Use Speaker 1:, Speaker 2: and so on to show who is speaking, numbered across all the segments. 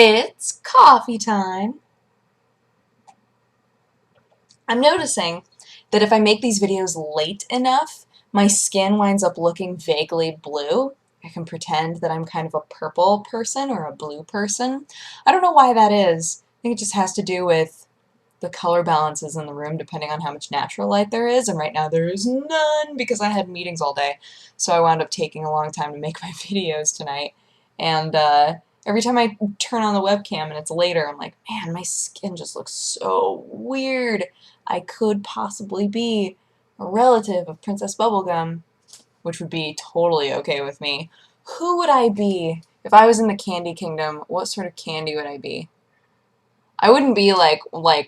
Speaker 1: It's coffee time. I'm noticing that if I make these videos late enough, my skin winds up looking vaguely blue. I can pretend that I'm kind of a purple person or a blue person. I don't know why that is. I think it just has to do with the color balances in the room depending on how much natural light there is, and right now there is none because I had meetings all day, so I wound up taking a long time to make my videos tonight, and every time I turn on the webcam and it's later, I'm like, man, my skin just looks so weird. I could possibly be a relative of Princess Bubblegum, which would be totally okay with me. Who would I be? If I was in the Candy Kingdom, what sort of candy would I be? I wouldn't be like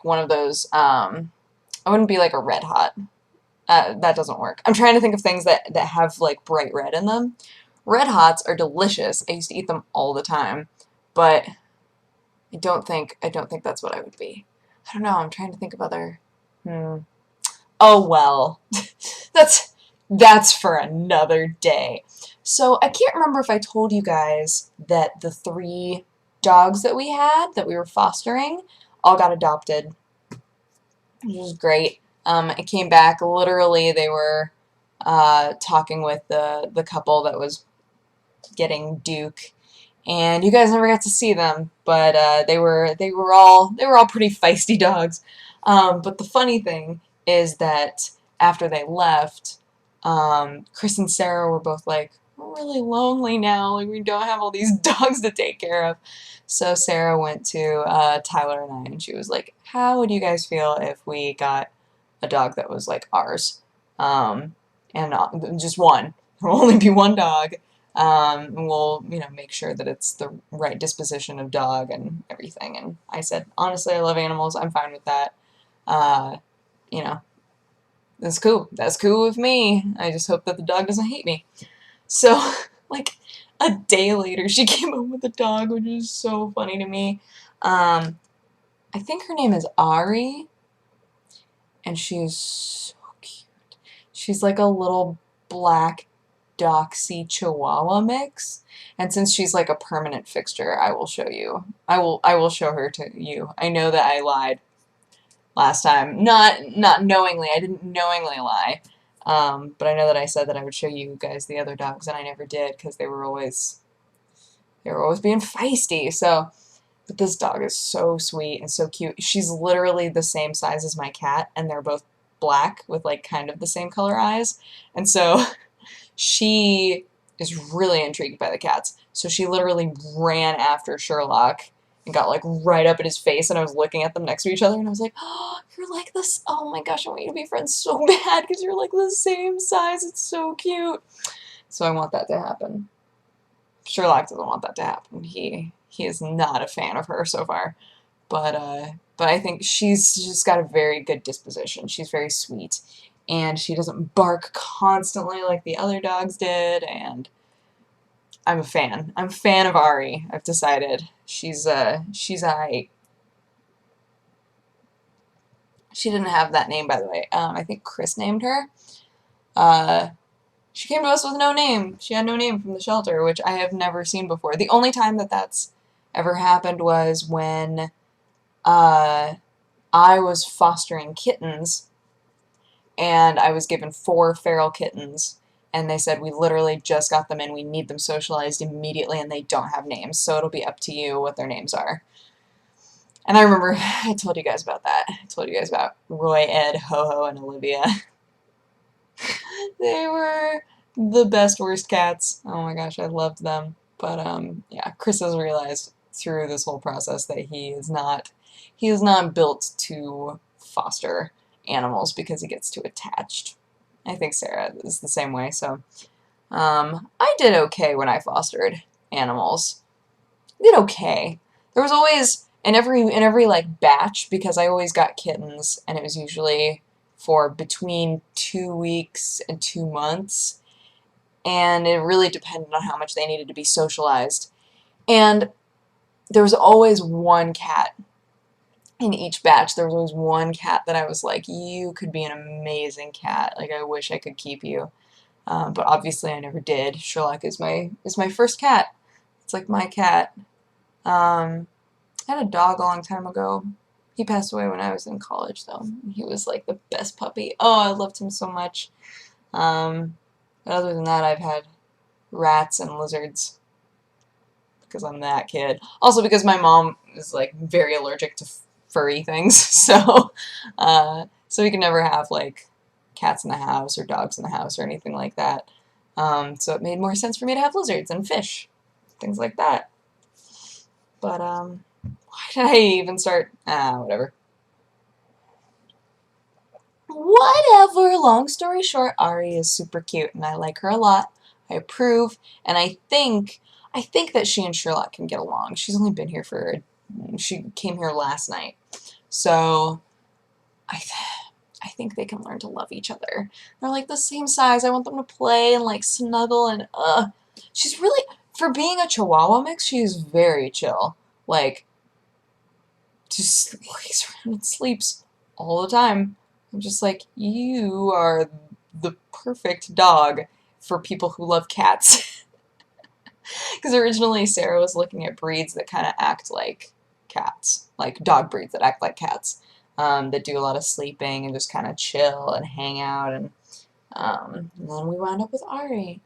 Speaker 1: one of those. I wouldn't be like a Red Hot. That doesn't work. I'm trying to think of things that have like bright red in them. Red Hots are delicious. I used to eat them all the time, but I don't think that's what I would be. I don't know. I'm trying to think of other. Hmm. Oh well, that's that's for another day. So I can't remember if I told you guys that the three dogs that we had that we were fostering all got adopted, which was great. I came back, literally they were talking with the couple that was getting Duke, and you guys never got to see them, but they were all pretty feisty dogs. But the funny thing is that after they left, Chris and Sarah were both like, we're really lonely now, like we don't have all these dogs to take care of. So Sarah went to Tyler and I, and she was like, how would you guys feel if we got a dog that was like ours? And just one. There will only be one dog. And we'll, make sure that it's the right disposition of dog and everything. And I said, honestly, I love animals. I'm fine with that. Uh, you know, that's cool. That's cool with me. I just hope that the dog doesn't hate me. So, like, a day later, she came home with a dog, which is so funny to me. Um, I think her name is Ari, and she's so cute. She's like a little black Doxy Chihuahua mix. And since she's like a permanent fixture, I will show you. I will show her to you. I know that I lied last time. Not knowingly. I didn't knowingly lie. But I know that I said that I would show you guys the other dogs, and I never did because they were always being feisty. So, but this dog is so sweet and so cute. She's literally the same size as my cat, and they're both black with like kind of the same color eyes. And so she is really intrigued by the cats. So she literally ran after Sherlock and got like right up in his face, and I was looking at them next to each other, and I was like, oh, you're like this. Oh my gosh, I want you to be friends so bad because you're like the same size. It's so cute. So I want that to happen. Sherlock doesn't want that to happen. He is not a fan of her so far. But I think she's just got a very good disposition. She's very sweet, and she doesn't bark constantly like the other dogs did. And I'm a fan. I'm a fan of Ari. I've decided she's alright. She didn't have that name, by the way. I think Chris named her. Uh, she came to us with no name. She had no name from the shelter, which I have never seen before. The only time that that's ever happened was when uh, I was fostering kittens, and I was given 4 feral kittens, and they said, we literally just got them in, we need them socialized immediately, and they don't have names, so it'll be up to you what their names are. And I remember I told you guys about that. I told you guys about Roy, Ed, Ho-Ho, and Olivia. They were the best, worst cats. Oh my gosh, I loved them. But yeah, Chris has realized through this whole process that he is not built to foster animals because he gets too attached. I think Sarah is the same way. So I did okay when I fostered animals. I did okay. There was always in every like batch, because I always got kittens, and it was usually for between 2 weeks and 2 months, and it really depended on how much they needed to be socialized. And there was always one cat in each batch. There was always one cat that I was like, you could be an amazing cat. Like, I wish I could keep you. But obviously I never did. Sherlock is my first cat. It's like my cat. I had a dog a long time ago. He passed away when I was in college, though. He was like the best puppy. Oh, I loved him so much. Um, but other than that, I've had rats and lizards because I'm that kid. Also because my mom is like very allergic to furry things, so we can never have like cats in the house or dogs in the house or anything like that. So it made more sense for me to have lizards and fish, things like that. But why did I even start? Whatever. Whatever. Long story short, Ari is super cute, and I like her a lot. I approve, and I think that she and Sherlock can get along. She's only been here she came here last night, so I, th I think they can learn to love each other. They're like the same size. I want them to play and like snuggle and she's really, for being a Chihuahua mix, she's very chill. Like, just lays around and sleeps all the time. I'm just like, you are the perfect dog for people who love cats. Because originally Sarah was looking at breeds that kind of act like cats, like dog breeds that act like cats, that do a lot of sleeping and just kind of chill and hang out. And then we wound up with Ari.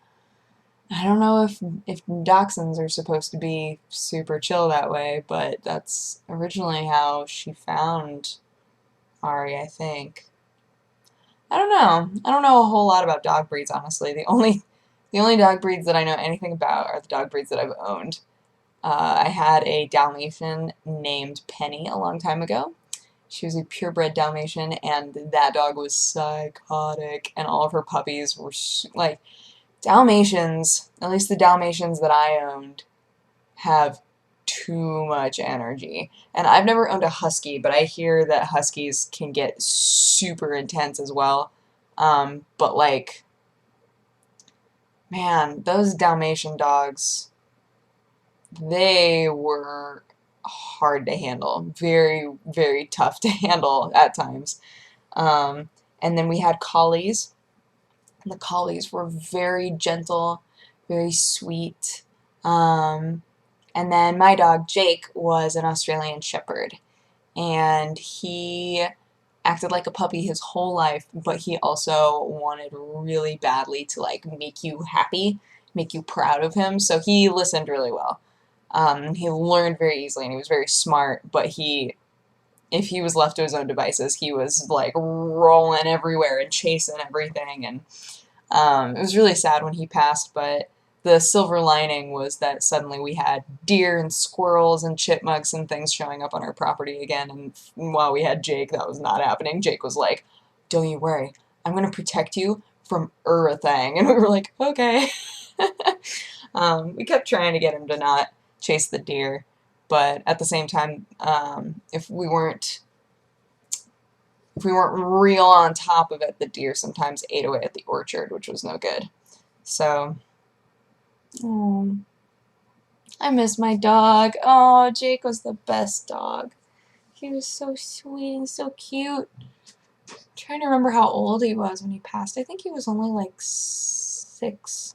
Speaker 1: I don't know if dachshunds are supposed to be super chill that way, but that's originally how she found Ari, I think. I don't know. I don't know a whole lot about dog breeds, honestly. The only dog breeds that I know anything about are the dog breeds that I've owned. I had a Dalmatian named Penny a long time ago. She was a purebred Dalmatian, and that dog was psychotic, and all of her puppies were like Dalmatians, at least the Dalmatians that I owned, have too much energy. And I've never owned a husky, but I hear that huskies can get super intense as well. But like, man, those Dalmatian dogs, they were hard to handle. Very, very tough to handle at times. Um, and then we had collies. And the collies were very gentle, very sweet. Um, and then my dog, Jake, was an Australian Shepherd. And he acted like a puppy his whole life, but he also wanted really badly to like make you happy, make you proud of him. So he listened really well. He learned very easily and he was very smart, but if he was left to his own devices, he was like rolling everywhere and chasing everything. And it was really sad when he passed, but the silver lining was that suddenly we had deer and squirrels and chipmunks and things showing up on our property again, and while we had Jake, that was not happening. Jake was like, "Don't you worry, I'm going to protect you from everything," and we were like, "Okay." We kept trying to get him to not chase the deer, but at the same time, if we weren't real on top of it, the deer sometimes ate away at the orchard, which was no good. So, oh, I miss my dog. Oh, Jake was the best dog. He was so sweet and so cute. I'm trying to remember how old he was when he passed. I think he was only like 6.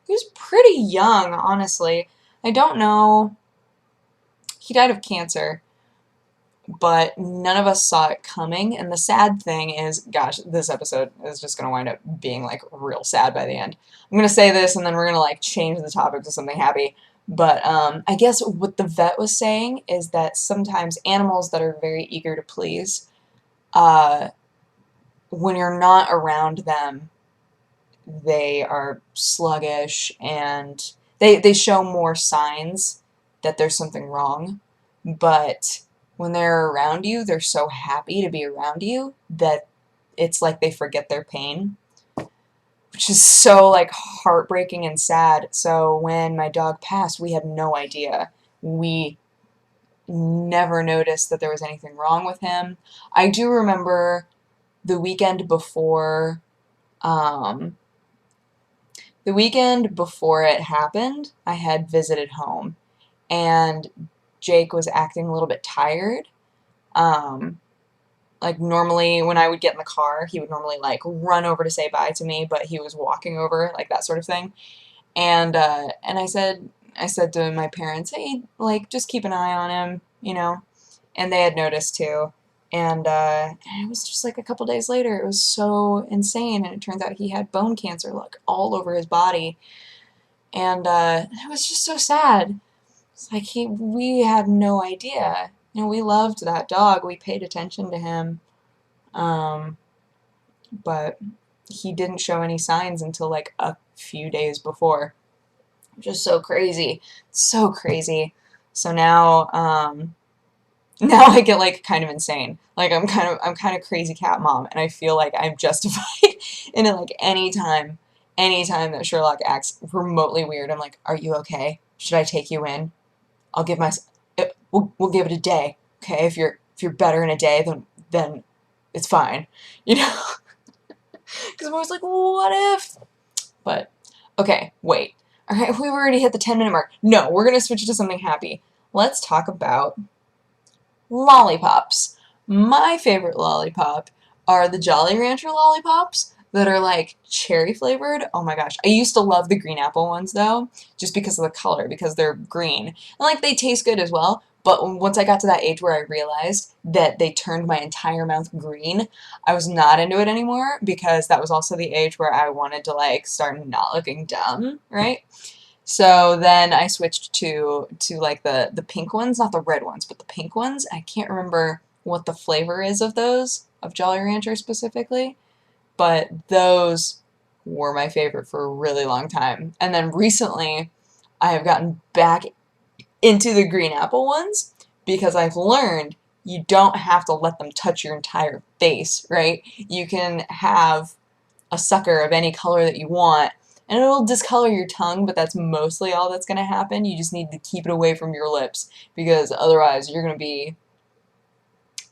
Speaker 1: He was pretty young, honestly. I don't know. He died of cancer, but none of us saw it coming. And the sad thing is, gosh, this episode is just going to wind up being like real sad by the end. I'm going to say this and then we're going to like change the topic to something happy. But I guess what the vet was saying is that sometimes animals that are very eager to please, uh, when you're not around them, they are sluggish and they show more signs that there's something wrong. But when they're around you, they're so happy to be around you that it's like they forget their pain, which is so like heartbreaking and sad. So when my dog passed, we had no idea. We never noticed that there was anything wrong with him. I do remember the weekend before um, the weekend before it happened, I had visited home, and Jake was acting a little bit tired. Um, like normally when I would get in the car, he would normally like run over to say bye to me, but he was walking over, like that sort of thing. And I said, I said to my parents, hey, like, just keep an eye on him, you know, and they had noticed too. And it was just like a couple days later, it was so insane, and it turns out he had bone cancer, like, all over his body. And it was just so sad. It's like we had no idea. You know, we loved that dog. We paid attention to him. Um, but he didn't show any signs until like a few days before. Just so crazy. So crazy. So now, now I get like kind of insane. Like I'm kind of crazy cat mom, and I feel like I'm justified in it. Like anytime that Sherlock acts remotely weird, I'm like, are you okay? Should I take you in? I'll give my, we'll give it a day, okay? If you're better in a day, then it's fine, you know? Because I'm always like, what if? But okay, wait. All right, we've already hit the 10-minute mark. No, we're gonna switch to something happy. Let's talk about lollipops. My favorite lollipop are the Jolly Rancher lollipops that are like cherry flavored. Oh my gosh. I used to love the green apple ones though, just because of the color, because they're green. And like they taste good as well. But once I got to that age where I realized that they turned my entire mouth green, I was not into it anymore, because that was also the age where I wanted to like start not looking dumb, right? So then I switched to like the pink ones, not the red ones, but the pink ones. I can't remember what the flavor is of those, of Jolly Rancher specifically, but those were my favorite for a really long time. And then recently I have gotten back into the green apple ones because I've learned you don't have to let them touch your entire face, right? You can have a sucker of any color that you want, and it'll discolor your tongue, but that's mostly all that's going to happen. You just need to keep it away from your lips, because otherwise you're going to be,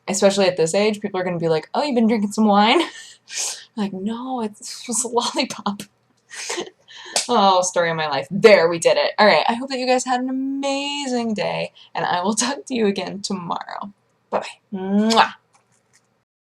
Speaker 1: especially at this age, people are going to be like, oh, you've been drinking some wine? Like, no, it's just a lollipop. Oh, story of my life. There, we did it. All right, I hope that you guys had an amazing day, and I will talk to you again tomorrow. Bye-bye. Mwah.